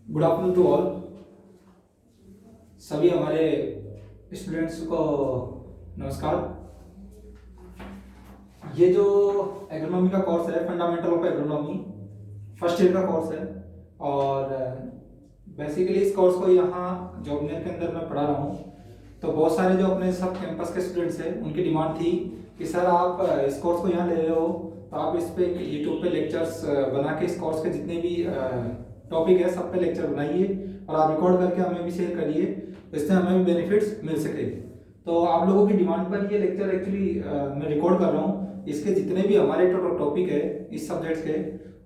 Good afternoon to all. सभी हमारे students को नमस्कार। ये जो एग्रोनॉमी का कोर्स है, fundamental of agronomy, first year का कोर्स है। और बेसिकली इस कोर्स को यहाँ जॉबनेर के अंदर मैं पढ़ा रहा हूँ। तो बहुत सारे जो अपने सब कैंपस के स्टूडेंट्स हैं, उनकी डिमांड थी कि सर आप इस कोर्स को यहाँ ले रहे हो तो आप इस पे यूट्यूब पे लेक्चर्स बना के इस कोर्स के जितने भी टॉपिक है सब पे लेक्चर बनाइए और आप रिकॉर्ड करके हमें भी शेयर करिए, इससे हमें भी बेनिफिट्स मिल सके। तो आप लोगों की डिमांड पर ये लेक्चर एक्चुअली मैं रिकॉर्ड कर रहा हूँ। इसके जितने भी हमारे टॉपिक है इस सब्जेक्ट्स के,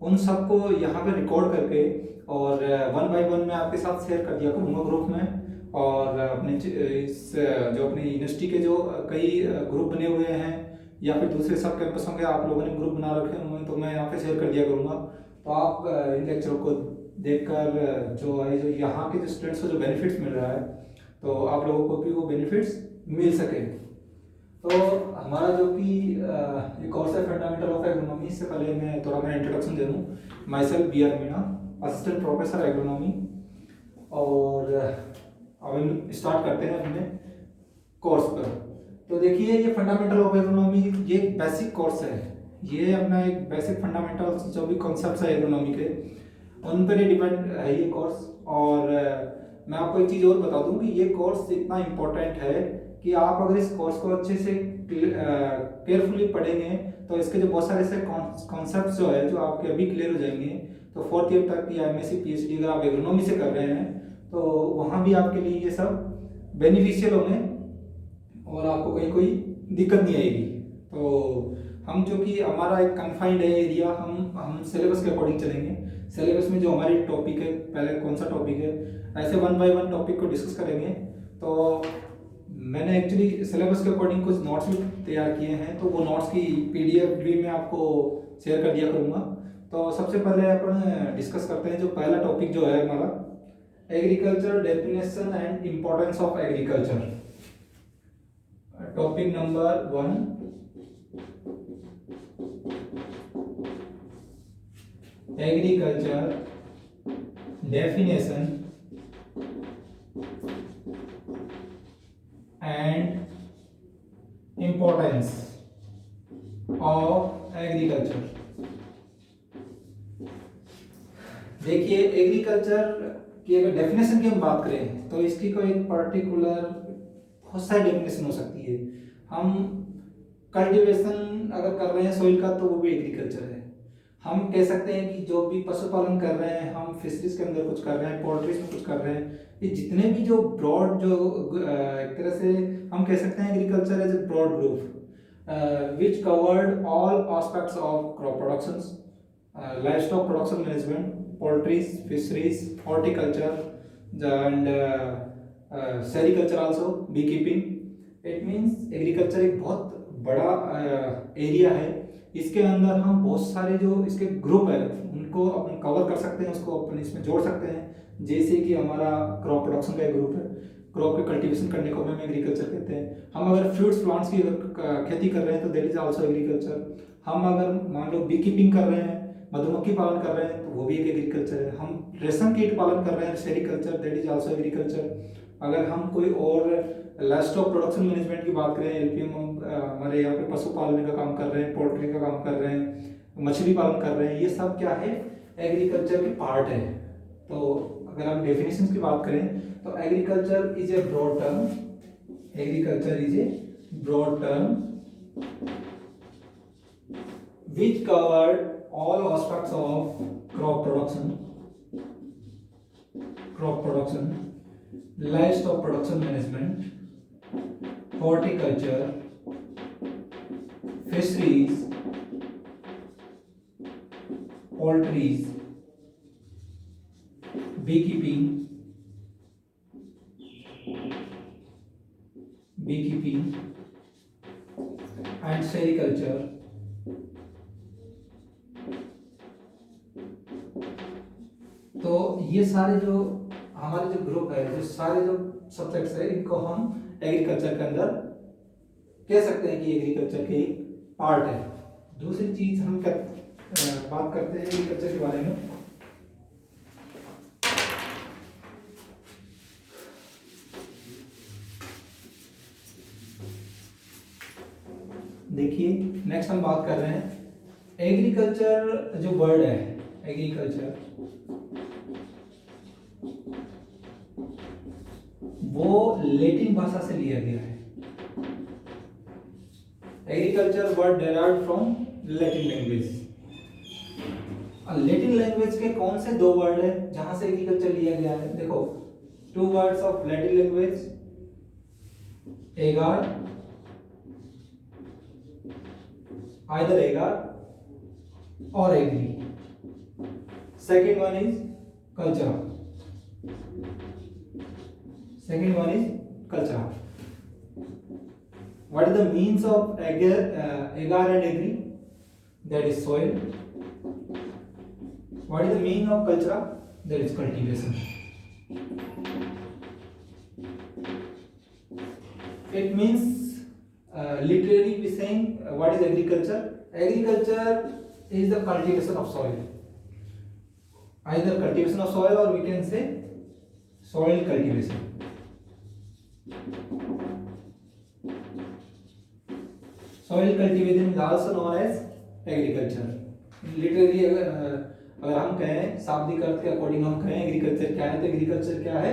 उन सबको यहाँ पे रिकॉर्ड करके और वन बाय वन मैं आपके साथ शेयर कर दिया करूँगा ग्रुप में। और अपने इस जो अपनी यूनिवर्सिटी के जो कई ग्रुप बने हुए हैं या फिर दूसरे सब कैंपसों के आप लोगों ने ग्रुप बना रखे होंगे, तो मैं यहाँ पे शेयर कर दिया करूँगा। तो आप इन लेक्चरों को देखकर जो यहाँ के जो स्टूडेंट्स को जो बेनिफिट्स मिल रहा है, तो आप लोगों को भी वो बेनिफिट्स मिल सके। तो हमारा जो कि ये कोर्स है फंडामेंटल ऑफ एग्रोनॉमी, इससे पहले मैं थोड़ा मैं इंट्रोडक्शन दे दूँ। Myself B R Meena, assistant professor agronomy. और अब हम स्टार्ट करते हैं अपने कोर्स पर। तो देखिए, ये फंडामेंटल ऑफ एग्रोनॉमी ये एक बेसिक कोर्स है। ये अपना एक बेसिक फंडामेंटल जो भी कॉन्सेप्ट्स है एग्रोनॉमी के, उन पर ही डिपेंड है ये कोर्स। और मैं आपको एक चीज़ और बता दूं कि ये कोर्स इतना इम्पोर्टेंट है कि आप अगर इस कोर्स को अच्छे से केयरफुली पढ़ेंगे तो इसके जो बहुत सारे ऐसे कॉन्सेप्ट्स जो है जो आपके अभी क्लियर हो जाएंगे। तो फोर्थ ईयर तक या एमएससी पीएचडी अगर आप एग्रोनॉमी से कर रहे हैं तो वहाँ भी आपके लिए ये सब बेनिफिशियल होंगे और आपको कहीं कोई दिक्कत नहीं आएगी। तो हम जो कि हमारा एक कन्फाइंड है एरिया, हम सिलेबस के अकॉर्डिंग चलेंगे। सिलेबस में जो हमारी टॉपिक है, पहले कौन सा टॉपिक है, ऐसे वन बाय वन टॉपिक को डिस्कस करेंगे। तो मैंने एक्चुअली सिलेबस के अकॉर्डिंग कुछ नोट्स भी तैयार किए हैं, तो वो नोट्स की पीडीएफ भी मैं आपको शेयर कर दिया करूँगा। तो सबसे पहले अपन डिस्कस करते हैं जो पहला टॉपिक जो है हमारा, agriculture definition and importance of agriculture. Topic number 1, agriculture definition and importance of agriculture. देखिए, एग्रीकल्चर की अगर डेफिनेशन की हम बात करें तो इसकी कोई एक पर्टिकुलर बहुत सारी डेफिनेशन हो सकती है। हम कल्टीवेशन अगर कर रहे हैं सॉइल का तो वो भी एग्रीकल्चर है। हम कह सकते हैं कि जो भी पशुपालन कर रहे हैं, हम फिशरीज के अंदर कुछ कर रहे हैं, पोल्ट्रीज में कुछ कर रहे हैं, ये जितने भी जो ब्रॉड जो एक तरह से हम कह सकते हैं agriculture as a broad group which covered all aspects of crop productions, livestock production management, poultries, fisheries, horticulture and sericulture also, beekeeping. It means agriculture एक बहुत बड़ा एरिया है। इसके अंदर हम बहुत सारे जो इसके ग्रुप है उनको अपन कवर कर सकते हैं, उसको अपन इसमें जोड़ सकते हैं। जैसे कि हमारा क्रॉप प्रोडक्शन का एक ग्रुप है, क्रॉप के कल्टीवेशन करने को हम एग्रीकल्चर कहते हैं। हम अगर फ्रूट्स प्लांट्स की अगर खेती कर रहे हैं तो दैट इज आल्सो एग्रीकल्चर। हम अगर मान लो बी कीपिंग कर रहे हैं, मधुमक्खी पालन कर रहे हैं, तो वो भी एक एग्रीकल्चर है। हम रेशम कीट पालन कर रहे हैं, sericulture, that is also agriculture. अगर हम कोई और लाइवस्टॉक प्रोडक्शन मैनेजमेंट की बात करें, एलपीएम, हमारे यहाँ पे पशु पालने का काम कर रहे हैं, पोल्ट्री का काम कर रहे हैं, मछली पालन कर रहे हैं, ये सब क्या है, एग्रीकल्चर के पार्ट है। तो अगर हम डेफिनेशन की बात करें तो agriculture is a broad term, agriculture is a broad term which covered all aspects of crop production, livestock production management, horticulture, fisheries, poultries, beekeeping and sericulture। तो ये सारे जो हमारे जो ग्रुप है, जो सारे जो सब्जेक्ट्स है, इनको हम एग्रीकल्चर के अंदर कह सकते हैं कि एग्रीकल्चर के पार्ट है। दूसरी चीज हम बात करते हैं एग्रीकल्चर के बारे में। देखिए नेक्स्ट हम बात कर रहे हैं एग्रीकल्चर। जो वर्ड है एग्रीकल्चर, वो लैटिन भाषा से लिया गया है। Agriculture word derived from Latin language. Latin language के कौन से दो वर्ड है जहां से एग्रीकल्चर लिया गया है? देखो, two words of Latin language, ager, either ager or agri. Second one is culture. Second one is culture. What is the means of agar and agri? That is soil. What is the meaning of cultura? That is cultivation. It means literally we saying what is agriculture? Agriculture is the cultivation of soil. Either cultivation of soil or we can say soil cultivation. Soil cultivation is also known as agriculture. Literally अगर हम कहें शाब्दिक अर्थ के according हम कहें agriculture क्या है, तो एग्रीकल्चर क्या है?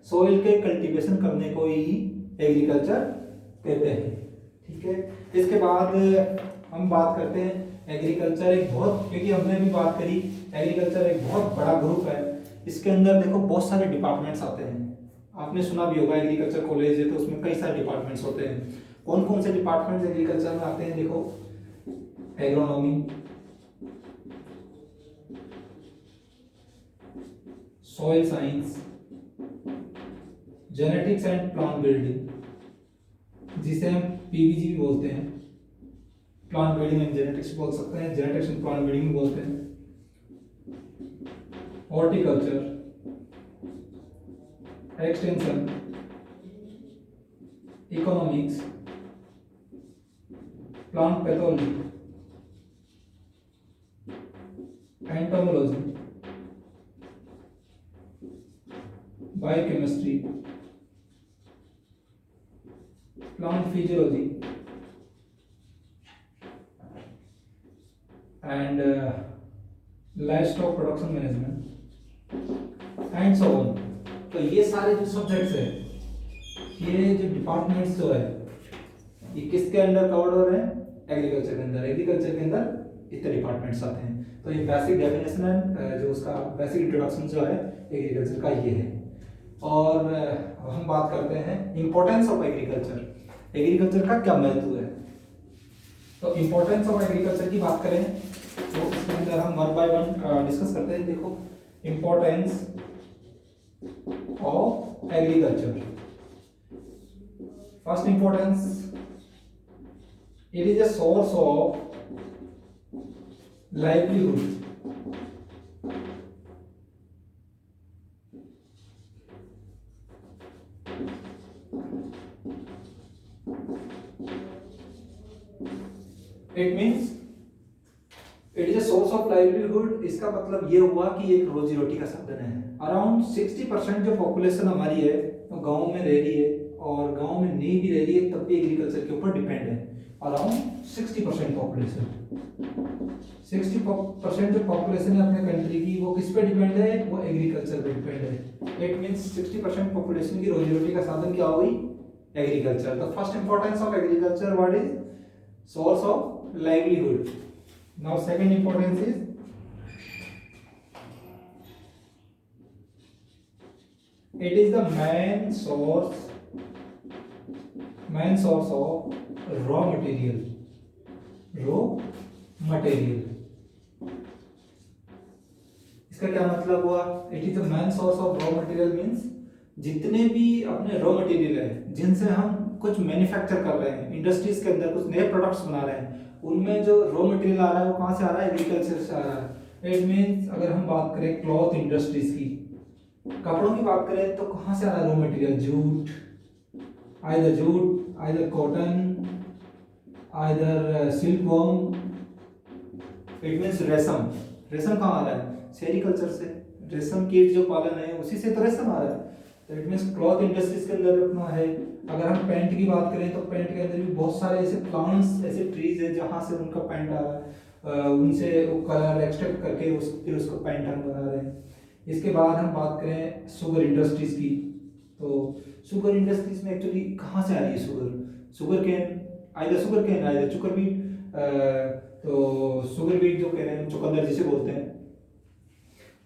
सोइल के कल्टीवेशन करने को ही एग्रीकल्चर कहते हैं। ठीक है, इसके बाद हम बात करते हैं एग्रीकल्चर एक बहुत, क्योंकि हमने भी बात करी एग्रीकल्चर एक बहुत बड़ा ग्रुप है। इसके अंदर देखो बहुत सारे डिपार्टमेंट्स आते हैं। आपने सुना भी होगा एग्रीकल्चर कॉलेज है तो उसमें कई सारे डिपार्टमेंट्स होते हैं। कौन कौन से डिपार्टमेंट्स एग्रीकल्चर में आते हैं? देखो, agronomy, soil science, genetics and plant building, जिसे हम पीबीजी भी बोलते हैं। प्लांट बिल्डिंग एंड जेनेटिक्स बोल सकते हैं, जेनेटिक्स एंड प्लांट बिल्डिंग भी बोलते हैं। Horticulture, extension, economics, plant pathology, entomology, biochemistry, plant physiology and livestock production management and so on. तो ये सारे जो सब्जेक्ट्स है, ये जो डिपार्टमेंट्स जो है, ये किसके अंडर कवर्ड हो रहे हैं? एग्रीकल्चर के अंदर। एग्रीकल्चर के अंदर इतने डिपार्टमेंट्स आते हैं। तो ये बेसिक डेफिनेशन है, जो उसका बेसिक इंट्रोडक्शन जो है एग्रीकल्चर का ये है। और हम बात करते हैं इंपॉर्टेंस ऑफ एग्रीकल्चर। एग्रीकल्चर का क्या महत्व है? तो इंपॉर्टेंस ऑफ एग्रीकल्चर की बात करें तो इसके अंदर हम वन बाय वन डिस्कस करते हैं। देखो, importance of agriculture. First importance, it is a source of livelihood. It means it is a source of livelihood. इसका मतलब ये हुआ कि एक रोजी रोटी का साधन है। अराउंड 60% जो पॉपुलेशन हमारी है वो गाँव में रह रही है, और गाँव में नहीं भी रह रही है तब भी एग्रीकल्चर के ऊपर डिपेंड है। अराउंड 60% पॉपुलेशन, 60% जो पॉपुलेशन है अपने कंट्री की, वो किस पे डिपेंड है? वो एग्रीकल्चर पे डिपेंड है। इट मींस 60% पॉपुलेशन की रोजी रोटी का साधन क्या हुई? Agriculture. The first importance of agriculture what is? Source of livelihood. Now second importance is it is the main source of raw material. इसका क्या मतलब हुआ? It is the main source of raw material means जितने भी अपने raw material है जिनसे हम कुछ मैन्युफैक्चर कर रहे हैं, इंडस्ट्रीज के अंदर कुछ नए प्रोडक्ट्स बना रहे हैं, उनमें जो रॉ मटेरियल आ रहा है वो कहाँ से आ रहा है? एग्रीकल्चर से आ रहा है। इट मींस अगर हम बात करें क्लॉथ इंडस्ट्रीज की, कपड़ों की बात करें तो कहाँ से आ रहा है raw material? Jute, either cotton, either silkworm. It means रेशम कहाँ आ रहा है? सेरिकल्चर से। रेशम कीट जो पालन है उसी से तो रेशम आ रहा है। तो इट मींस क्लॉथ इंडस्ट्रीज के अंदर अपना है, अगर हम पेंट की बात करें तो पेंट के अंदर भी बहुत सारे ऐसे प्लांट्स, ऐसे ट्रीज है जहाँ से उनका पेंट आ रहा है, उनसे वो कलर एक्सट्रैक्ट करके फिर उसको पेंट हम बना रहे हैं। इसके बाद हम बात करें शुगर इंडस्ट्रीज की, तो शुगर इंडस्ट्रीज में एक्चुअली कहाँ से आ रही है sugar? Sugar cane either sugar beet, तो शुगर बीट जो कह रहे हैं चुकंदर जिसे बोलते हैं,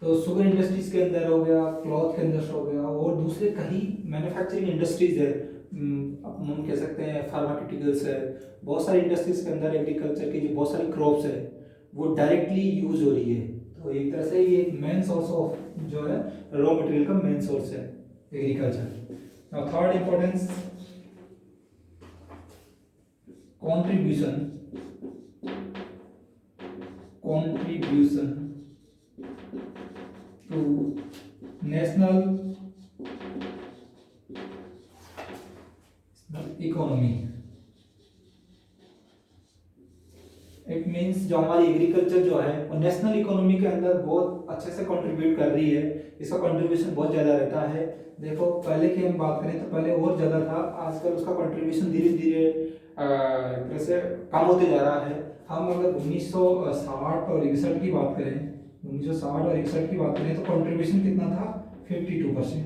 तो शुगर इंडस्ट्रीज के अंदर हो गया, क्लॉथ के अंदर हो गया, और दूसरे कई मैन्युफैक्चरिंग इंडस्ट्रीज है, हम कह सकते हैं फार्मास्यूटिकल्स है, बहुत सारी इंडस्ट्रीज के अंदर एग्रीकल्चर की जो बहुत सारी क्रॉप्स है वो डायरेक्टली यूज हो रही है। तो एक तरह से ये एक मेन सोर्स ऑफ जो है रॉ मटेरियल का मेन सोर्स है agriculture. Now third importance, contribution to national economy। It means जो हमारी एग्रीकल्चर जो है वो नेशनल इकोनॉमी के अंदर बहुत अच्छे से कंट्रीब्यूट कर रही है, इसका कंट्रीब्यूशन बहुत ज़्यादा रहता है। देखो पहले की हम बात करें तो पहले और ज़्यादा था, आजकल उसका कंट्रीब्यूशन धीरे धीरे तरह से कम होते जा रहा है। हम अगर 1960 और 61 की बात करें, 1960 और 61 की बात करें तो कंट्रीब्यूशन कितना था? 52%,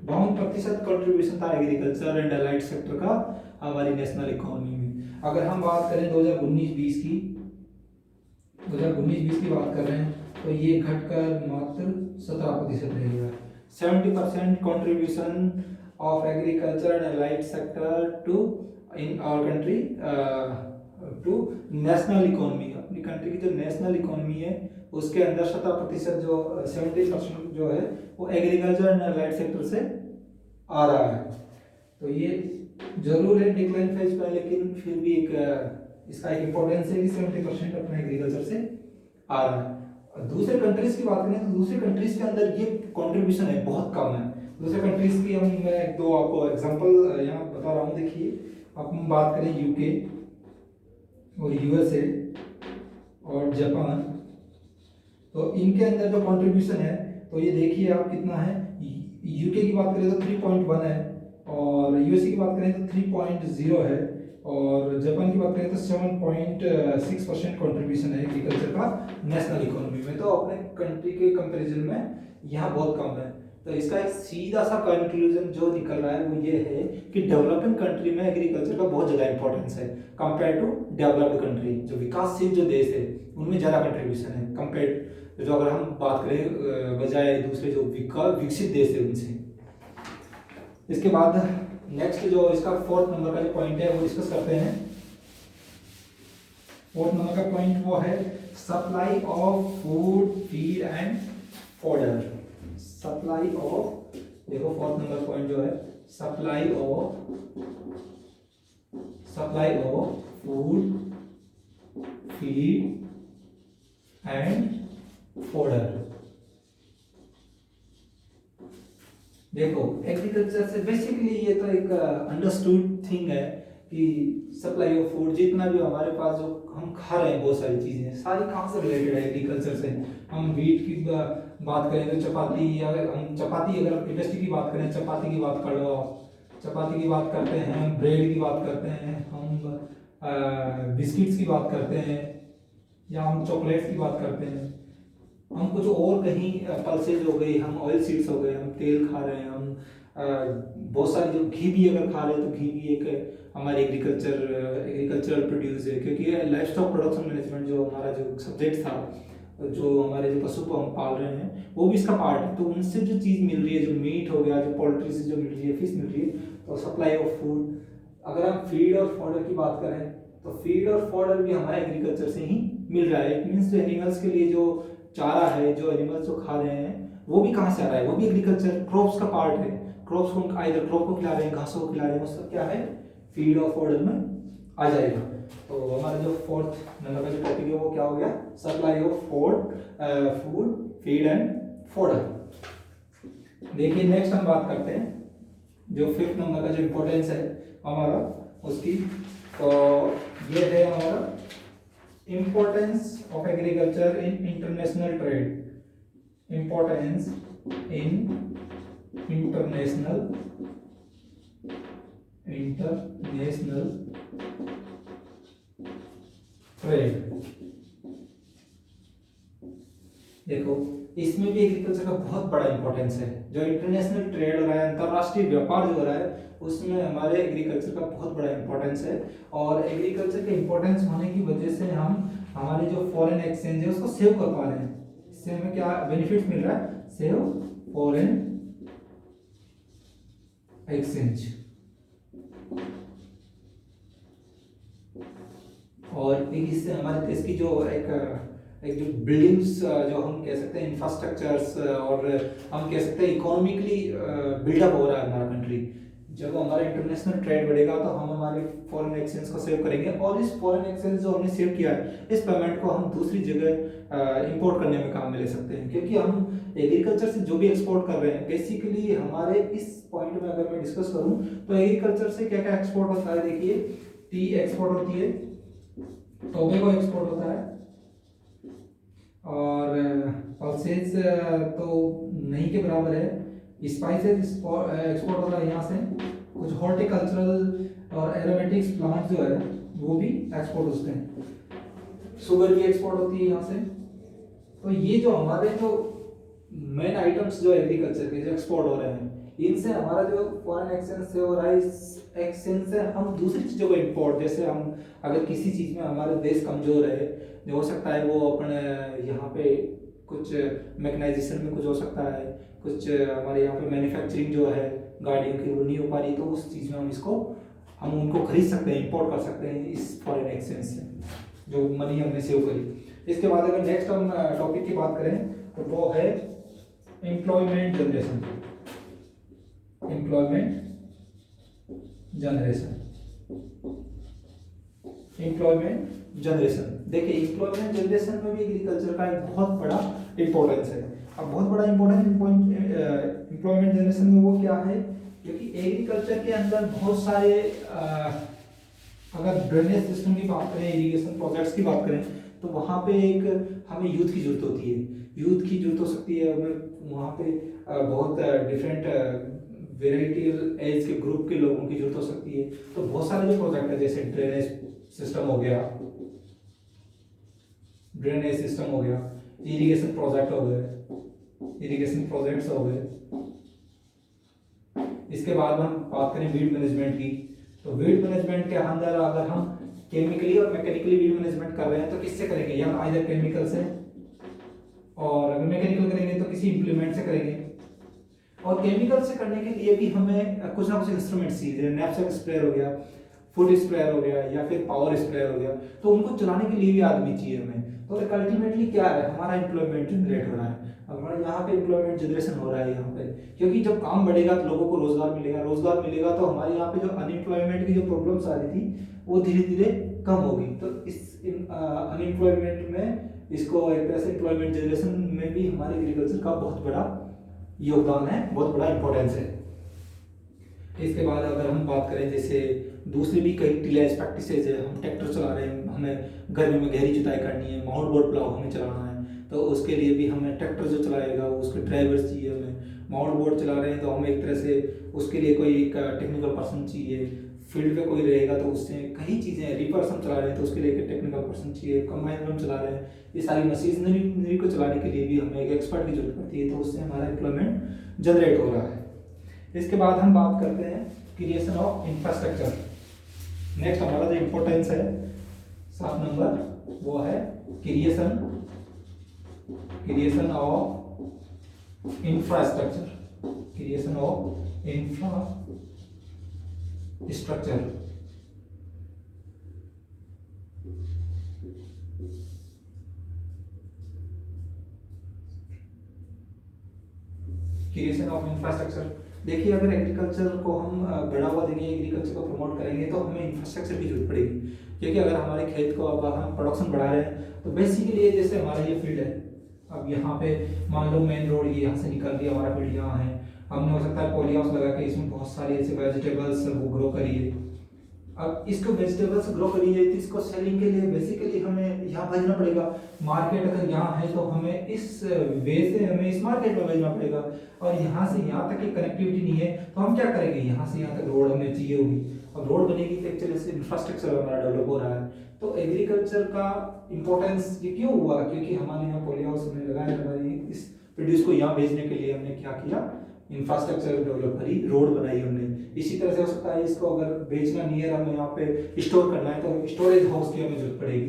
52% कंट्रीब्यूशन था एग्रीकल्चर एंड अलाइड सेक्टर का हमारी नेशनल इकोनॉमी में। अगर हम बात करें 2019-20 की, 2019-20 की बात कर रहे हैं तो ये घटकर मात्र 17% रह गया। 70% contribution of agriculture and allied sector to in our country to national economy. अपनी कंट्री की जो नेशनल इकोनॉमी है उसके अंदर 17% जो 70% जो है वो एग्रीकल्चर एंड अलाइड सेक्टर से आ रहा है। तो ये जरूर है डिक्लाइन फेज पर, लेकिन फिर भी एक इसका एक इम्पोर्टेंस है कि 70% अपना एग्रीकल्चर से आ रहा है। दूसरे कंट्रीज की बात करें तो दूसरे कंट्रीज के अंदर ये कंट्रीब्यूशन है बहुत कम है। दूसरे कंट्रीज की मैं एक दो आपको एग्जांपल यहाँ बता रहा हूँ। देखिए हम बात करें यूके और यूएसए और जापान, तो इनके अंदर जो कंट्रीब्यूशन है तो ये देखिए आप कितना है। यूके की बात करें तो 3.1 है, और यूएसए की बात करें तो 3.0 है, और जापान की बात करें तो 7.6% कंट्रीब्यूशन है एग्रीकल्चर का नेशनल इकोनॉमी में। तो अपने कंट्री के कंपैरिजन में यहाँ बहुत कम है। तो इसका एक सीधा सा कंक्लूजन जो निकल रहा है वो ये है कि डेवलपिंग कंट्री में एग्रीकल्चर का बहुत ज़्यादा इंपॉर्टेंस है कंपेयर टू डेवलप्ड कंट्री। जो विकासशील जो देश है उनमें ज़्यादा कंट्रीब्यूशन है कंपेयर, जो अगर हम बात करें बजाय दूसरे जो विकसित देश है उनसे। इसके बाद नेक्स्ट जो इसका फोर्थ नंबर का जो पॉइंट है वो डिस्कस करते हैं। फोर्थ नंबर का पॉइंट वो है supply of food, feed and fodder. Supply of, देखो फोर्थ नंबर पॉइंट जो है supply of food, feed and fodder. देखो एग्रीकल्चर से बेसिकली ये तो एक अंडरस्टूड थिंग है कि सप्लाई ऑफ फूड, जितना भी हमारे पास जो हम खा रहे हैं बहुत सारी चीज़ें सारी कहाँ से रिलेटेड है? एग्रीकल्चर से। हम व्हीट की बात करें तो चपाती, अगर हम चपाती अगर इंडस्ट्री की बात करें, चपाती की बात कर लो, चपाती की बात करते हैं, ब्रेड की बात करते हैं, हम बिस्किट्स की बात करते हैं, या हम चॉकलेट्स की बात करते हैं, हम कुछ और कहीं पल्सेज हो गई, हम ऑयल सीड्स हो गए, हम तेल खा रहे हैं, हम बहुत सारी जो घी भी अगर खा रहे हैं तो घी भी एक हमारी एग्रीकल्चरल प्रोड्यूस है, क्योंकि लाइफ स्टॉक प्रोडक्शन मैनेजमेंट जो हमारा जो सब्जेक्ट था, जो हमारे जो पशु को हम पाल रहे हैं वो भी इसका पार्ट है। तो उनसे जो चीज़ मिल रही है, जो मीट हो गया, जो पोल्ट्री से जो मिल रही है, फिश मिल रही है, तो सप्लाई ऑफ फूड। अगर हम फीड और फॉडर की बात करें तो फीड और फॉडर भी हमारे एग्रीकल्चर से ही मिल रहा है। इट मीन्स जो एनिमल्स के लिए जो चारा है, जो एनिमल्स जो खा रहे हैं वो भी कहाँ से आ रहा है? वो भी एग्रीकल्चर क्रॉप्स का पार्ट है। क्रॉप्स को आइदर क्रॉप को खिला रहे हैं, घासों को खिला रहे हैं, वो सब क्या है? फीड और फॉडर में आ जाएगा। तो हमारा जो फोर्थ नंबर का जो टॉपिक है वो क्या हो गया? Supply of food, feed and fodder. देखिए नेक्स्ट हम बात करते हैं जो फिफ्थ नंबर का जो इम्पोर्टेंस है हमारा उसकी, तो ये है हमारा importance of agriculture in international trade. Importance in international international trade. देखो इसमें भी एग्रीकल्चर का बहुत बड़ा इंपॉर्टेंस है। जो इंटरनेशनल ट्रेड हो रहा है, अंतरराष्ट्रीय व्यापार जो हो रहा है, उसमें हमारे एग्रीकल्चर का बहुत बड़ा इंपॉर्टेंस है। और एग्रीकल्चर के इंपॉर्टेंस होने की वजह से हम हमारे जो फॉरेन एक्सचेंज है उसको सेव कर पा रहे हैं। इससे हमें क्या बेनिफिट मिल रहा है? Save foreign exchange. और इससे हमारे देश की जो एक जो बिल्डिंग्स, जो हम कह सकते हैं इंफ्रास्ट्रक्चर्स, और हम कह सकते हैं इकोनॉमिकली बिल्डअप हो रहा है हमारा कंट्री। जब हमारा इंटरनेशनल ट्रेड बढ़ेगा तो हम हमारे फॉरेन एक्सचेंज को सेव करेंगे, और इस फॉरेन एक्सचेंज जो हमने सेव किया है, इस पेमेंट को हम दूसरी जगह इंपोर्ट करने में काम में ले सकते हैं। क्योंकि हम एग्रीकल्चर से जो भी एक्सपोर्ट कर रहे हैं, बेसिकली हमारे इस पॉइंट में अगर मैं डिस्कस करूं तो एग्रीकल्चर से क्या क्या एक्सपोर्ट होता है। देखिए, टी एक्सपोर्ट होती है, टोबैको एक्सपोर्ट होता है, और पल्सेस तो नहीं के बराबर है। स्पाइसेस एक्सपोर्ट होता है यहाँ से। कुछ हॉर्टिकल्चरल और एरोमेटिक्स प्लांट जो है वो भी एक्सपोर्ट होते हैं। शुगर भी एक्सपोर्ट होती है यहाँ से। तो ये जो हमारे जो मेन आइटम्स जो एग्रीकल्चर के जो एक्सपोर्ट हो रहे हैं, इनसे हमारा जो फॉरेन एक्सचेंज से हो रहा है, इस एक्सचेंज से हम दूसरी चीज़ों को इंपोर्ट, जैसे हम अगर किसी चीज़ में हमारा देश कमजोर है, जो हो सकता है वो अपने यहाँ पे कुछ मैकेनाइजेशन में कुछ हो सकता है, कुछ हमारे यहाँ पे मैन्युफैक्चरिंग जो है गाड़ियों की वो नहीं हो पा रही, तो उस चीज़ में हम उनको खरीद सकते हैं, इंपोर्ट कर सकते हैं इस फॉरेन एक्सचेंज से, जो मनी हमने सेव करी। इसके बाद अगर नेक्स्ट हम टॉपिक की बात करें तो वो है एम्प्लॉयमेंट जनरेशन। Employment generation. देखिए, एम्प्लॉयमेंट जनरेशन में भी एग्रीकल्चर का एक बहुत बड़ा इंपॉर्टेंस है। अब बहुत बड़ा इंपॉर्टेंस एम्प्लॉयमेंट जनरेशन में वो क्या है, क्योंकि एग्रीकल्चर के अंदर बहुत सारे अगर ड्रेनेज सिस्टम की बात करें, इरिगेशन प्रोजेक्ट्स की बात करें, तो वहाँ पे एक हमें यूथ की जरूरत होती है। यूथ की जरूरत हो सकती है हमें वहाँ पे बहुत डिफरेंट वेराइटी एज के ग्रुप के लोगों की जरूरत हो सकती है। तो बहुत सारे जो प्रोजेक्ट है, जैसे ड्रेनेज सिस्टम हो गया, इरिगेशन प्रोजेक्ट हो गए, इरिगेशन प्रोजेक्ट्स हो गए। इसके बाद हम बात करें वीड मैनेजमेंट की, तो वीड मैनेजमेंट के अंदर अगर हम केमिकली और मैकेनिकली वीड मैनेजमेंट कर रहे हैं तो किससे करेंगे? या आइदर केमिकल से, और अगर मैकेनिकल करेंगे तो किसी इंप्लीमेंट से करेंगे। और केमिकल से करने के लिए भी हमें कुछ ना कुछ इंस्ट्रूमेंट चाहिए, नैपसेक स्प्रेयर हो गया, फुट स्प्रेयर हो गया, या फिर पावर स्प्रेयर हो गया। तो उनको चलाने के लिए भी आदमी चाहिए हमें। तो अल्टीमेटली क्या है, हमारा एम्प्लॉयमेंट जनरेट हो रहा है, हमारे यहाँ पे एम्प्लॉयमेंट जनरेशन हो रहा है यहाँ पे। क्योंकि जब काम बढ़ेगा तो लोगों को रोजगार मिलेगा, तो हमारे यहाँ पे जो अनएम्प्लॉयमेंट की जो प्रॉब्लम्स आ रही थी वो धीरे धीरे कम होगी। तो इस अनएम्प्लॉयमेंट में इसको एक तरह से एम्प्लॉयमेंट जनरेशन में भी हमारे एग्रीकल्चर का बहुत बड़ा योगदान है, बहुत बड़ा इंपॉर्टेंस है। इसके बाद अगर हम बात करें, जैसे दूसरी भी कई टिलेज प्रैक्टिसेज है, हम ट्रैक्टर चला रहे हैं, हमें गर्मी में गहरी जुताई करनी है, माउंट बोर्ड प्लाव हमें चलाना है, तो उसके लिए भी हमें ट्रैक्टर जो चलाएगा उसके ड्राइवर चाहिए हमें। माउंट बोर्ड चला रहे हैं तो हमें एक तरह से उसके लिए कोई एक टेक्निकल पर्सन चाहिए, फील्ड पे कोई रहेगा तो उससे कई चीज़ें, रीपर्स हम चला रहे हैं तो उसके लिए एक टेक्निकल पर्सन चाहिए, कंबाइन हम चला रहे हैं, ये सारी मशीनरी को चलाने के लिए भी हमें एक एक्सपर्ट की जरूरत पड़ती है। तो उससे हमारा एम्प्लॉयमेंट जनरेट हो रहा है। इसके बाद हम बात करते हैं क्रिएशन ऑफ इंफ्रास्ट्रक्चर। नेक्स्ट हमारा जो इंपॉर्टेंस है 7 नंबर, वो है creation of infrastructure. Creation of infrastructure. Creation of infrastructure. देखिए, अगर एग्रीकल्चर को हम बढ़ावा देंगे, एग्रीकल्चर को प्रमोट करेंगे, तो हमें इंफ्रास्ट्रक्चर की जरूरत पड़ेगी। क्योंकि अगर हमारे खेत को अब हम प्रोडक्शन बढ़ा रहे हैं, तो बेसिकली जैसे हमारा ये फील्ड है, अब यहाँ पे मान लो मेन रोड ये यहाँ से निकल रही है, हमारा फील्ड यहाँ है, हमने हो सकता है पॉली हाउस लगा के इसमें बहुत सारी ऐसे वेजिटेबल्स वो ग्रो करिए। अब इसको वेजिटेबल्स ग्रो करी है तो इसको सेलिंग के लिए बेसिकली हमें यहाँ भेजना पड़ेगा। मार्केट अगर यहाँ है तो हमें इस वे से हमें इस मार्केट में भेजना पड़ेगा, और यहाँ से यहाँ तक की कनेक्टिविटी नहीं है तो हम क्या करेंगे, यहाँ से यहाँ तक रोड हमें चाहिए होगी। अब रोड बनेगी तो एक्चुअली से इंफ्रास्ट्रक्चर हमारा डेवलप हो रहा है। तो एग्रीकल्चर का इंपॉर्टेंस ये क्यों हुआ, क्योंकि हमारे यहाँ पॉली हाउस हमने लगाया, हमारी इस प्रोड्यूस को यहाँ भेजने के लिए हमने क्या किया, इंफ्रास्ट्रक्चर डेवलप करी, रोड बनाई हमने। इसी तरह से हो सकता है इसको अगर बेचना नियर हमें यहाँ पे स्टोर करना है तो स्टोरेज हाउस की हमें जरूरत पड़ेगी।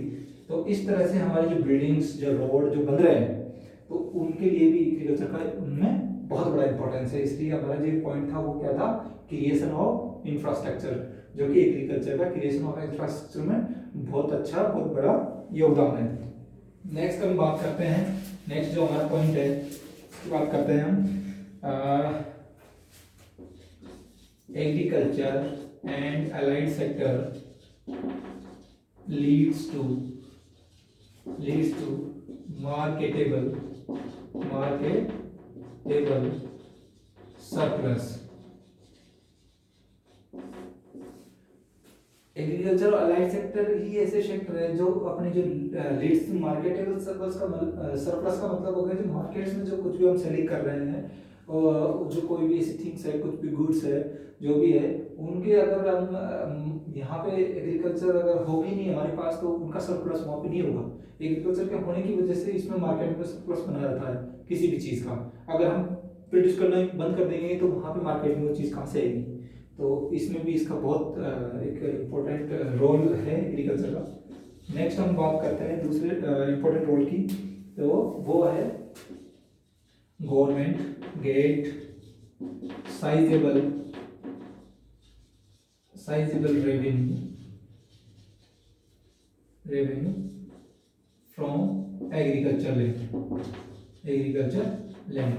तो इस तरह से हमारी जो बिल्डिंग्स, जो रोड जो बन रहे हैं, तो उनके लिए भी एग्रीकल्चर का उनमें बहुत बड़ा इंपॉर्टेंस है। इसलिए हमारा जो पॉइंट था वो क्या था, क्रिएशन ऑफ इंफ्रास्ट्रक्चर, जो कि एग्रीकल्चर का क्रिएशन ऑफ इंफ्रास्ट्रक्चर में बहुत अच्छा, बहुत बड़ा योगदान है। नेक्स्ट हम बात करते हैं, नेक्स्ट जो हमारा पॉइंट है बात करते हैं हम agriculture and allied sector leads to marketable surplus। Agriculture और अलाइड सेक्टर ही ऐसे सेक्टर है जो अपने जो लीड्स टू मार्केटेबल सरप्लस का मतलब हो गया जो मार्केट्स में जो कुछ भी हम सेलिंग कर रहे हैं, और जो कोई भी ऐसी थिंग्स है, कुछ भी गुड्स है, जो भी है, उनके अगर हम यहाँ पे एग्रीकल्चर अगर हो ही नहीं हमारे पास तो उनका सरप्लस वहाँ पे नहीं होगा। एग्रीकल्चर के होने की वजह से इसमें मार्केट में सरप्लस बना रहता है किसी भी चीज़ का। अगर हम प्रोड्यूस करना बंद कर देंगे तो वहाँ पे मार्केट में वो चीज़ कहाँ से आएगी। तो इसमें भी इसका बहुत एक इम्पोर्टेंट रोल है एग्रीकल्चर का। नेक्स्ट हम बात करते हैं दूसरे इम्पोर्टेंट रोल की, तो वो है government get sizeable revenue from agriculture land.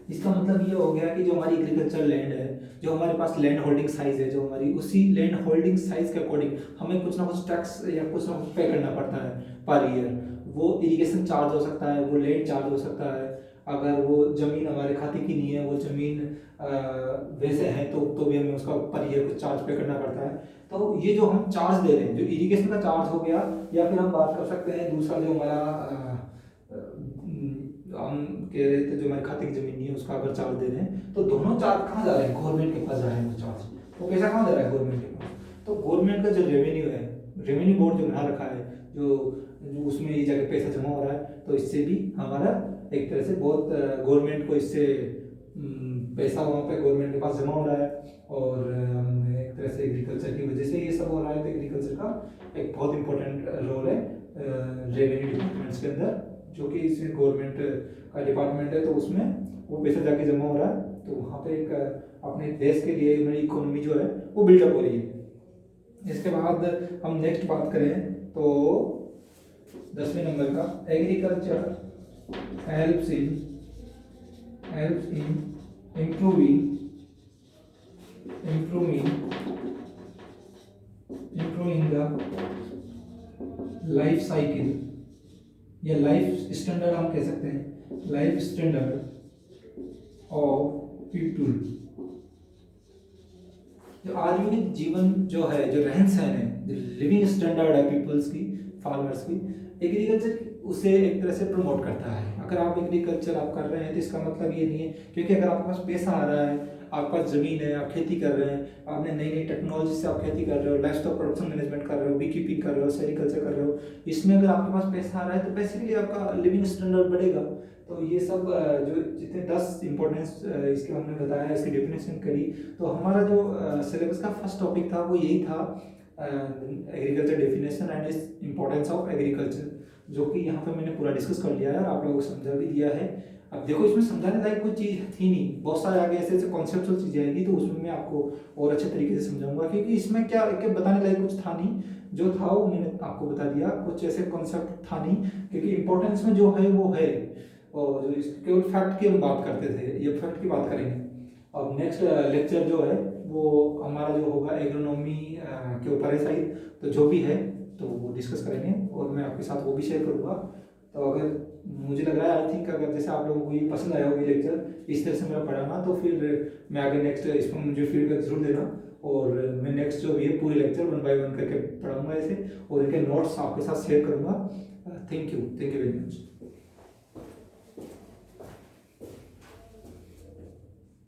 इसका मतलब ये हो गया कि जो हमारी एग्रीकल्चर लैंड है, जो हमारे पास लैंड होल्डिंग साइज है, जो हमारी उसी लैंड होल्डिंग साइज के अकॉर्डिंग हमें कुछ ना कुछ टैक्स या कुछ ना कुछ पे करना पड़ता है पर ईयर। वो इरिगेशन चार्ज हो सकता है, वो लैंड चार्ज हो सकता है, अगर वो ज़मीन हमारे खाते की नहीं है, वो ज़मीन वैसे है तो भी हमें उसका पर ईयर कुछ चार्ज पे करना पड़ता है। तो ये जो हम चार्ज दे रहे हैं, जो इरिगेशन का चार्ज हो गया, या फिर हम बात कर सकते हैं दूसरा जो हमारा हम कह रहे थे जो हमारे खाते की जमीन नहीं है उसका अगर चार्ज दे रहे हैं, तो दोनों चार्ज कहाँ जा रहे हैं, गवर्नमेंट के पास जा रहे हैं। वो चार्ज, वो पैसा कहाँ जा रहा है, गवर्नमेंट के पास। तो गवर्नमेंट का जो रेवेन्यू है, रेवेन्यू बोर्ड जो बना रखा है, जो उसमें ये जाके पैसा जमा हो रहा है, तो इससे भी हमारा एक तरह से बहुत गवर्नमेंट को इससे पैसा वहाँ पे गवर्नमेंट के पास जमा हो रहा है, और एक तरह से एग्रीकल्चर की वजह से ये सब हो रहा है। तो एग्रीकल्चर का एक बहुत इंपॉर्टेंट रोल है रेवेन्यू डिपार्टमेंट्स के अंदर, जो कि इसमें गवर्नमेंट का डिपार्टमेंट है, तो उसमें वो पैसा जाके जमा हो रहा है। तो वहाँ पे एक अपने देश के लिए हमारी इकोनॉमी जो है वो बिल्डअप हो रही है। इसके बाद हम नेक्स्ट बात करें तो 10वें नंबर का, agriculture helps in improving the life cycle या लाइफ स्टैंडर्ड हम कह सकते हैं, लाइफ स्टैंडर्ड ऑफ पीपल। जो आधुनिक जीवन जो है, जो रहन सहन है, जो लिविंग स्टैंडर्ड है पीपल्स की, फार्मर्स की, एग्रीकल्चर उसे एक तरह से प्रमोट करता है। अगर आप एग्रीकल्चर आप कर रहे हैं तो इसका मतलब ये नहीं है, क्योंकि अगर आपके पास पैसा आ रहा है, आपके पास ज़मीन है, आप खेती कर रहे हैं, आपने नई नई टेक्नोलॉजी से आप खेती कर रहे हो, लाइफस्टॉक प्रोडक्शन मैनेजमेंट कर रहे हो, बी कीपिंग कर रहे हो, सेरिकल्चर कर रहे हो, इसमें अगर आपके पास पैसा आ रहा है तो बेसिकली आपका लिविंग स्टैंडर्ड बढ़ेगा। तो ये सब जो जितने 10 इंपॉर्टेंस इसके हमने बताया, इसकी डेफिनेशन करी, तो हमारा जो सिलेबस का फर्स्ट टॉपिक था वो यही था, agriculture definition and importance of agriculture, जो कि यहाँ पे मैंने पूरा डिस्कस कर लिया है और आप लोगों को समझा भी दिया है। अब देखो इसमें समझाने लायक कोई चीज़ थी नहीं, बहुत सारे आगे ऐसे ऐसे कॉन्सेप्चुअल चीज़ें आएगी, तो उसमें मैं आपको और अच्छे तरीके से समझाऊंगा, क्योंकि इसमें क्या बताने लायक कुछ था नहीं, जो था वो मैंने आपको बता दिया। कुछ ऐसे कॉन्सेप्ट था नहीं, क्योंकि इंपॉर्टेंस में जो है वो है, और जो केवल फैक्ट की हम बात करते थे, ये फैक्ट की बात करेंगे। अब नेक्स्ट लेक्चर जो है वो हमारा जो होगा एग्रोनॉमी के ऊपर है साइड, तो जो भी है तो वो डिस्कस करेंगे और मैं आपके साथ वो भी शेयर करूँगा। तो अगर मुझे लग रहा है, आई थिंक अगर जैसे आप लोगों को ये पसंद आया होगा लेक्चर, इस तरह से मेरा पढ़ाना, तो फिर मैं आगे नेक्स्ट इसमें मुझे फीडबैक जरूर देना। और मैं नेक्स्ट जो भी है पूरे लेक्चर 1 बाय 1 करके पढ़ाऊंगा ऐसे, और इनके नोट्स आपके साथ शेयर करूंगा। Thank you very much.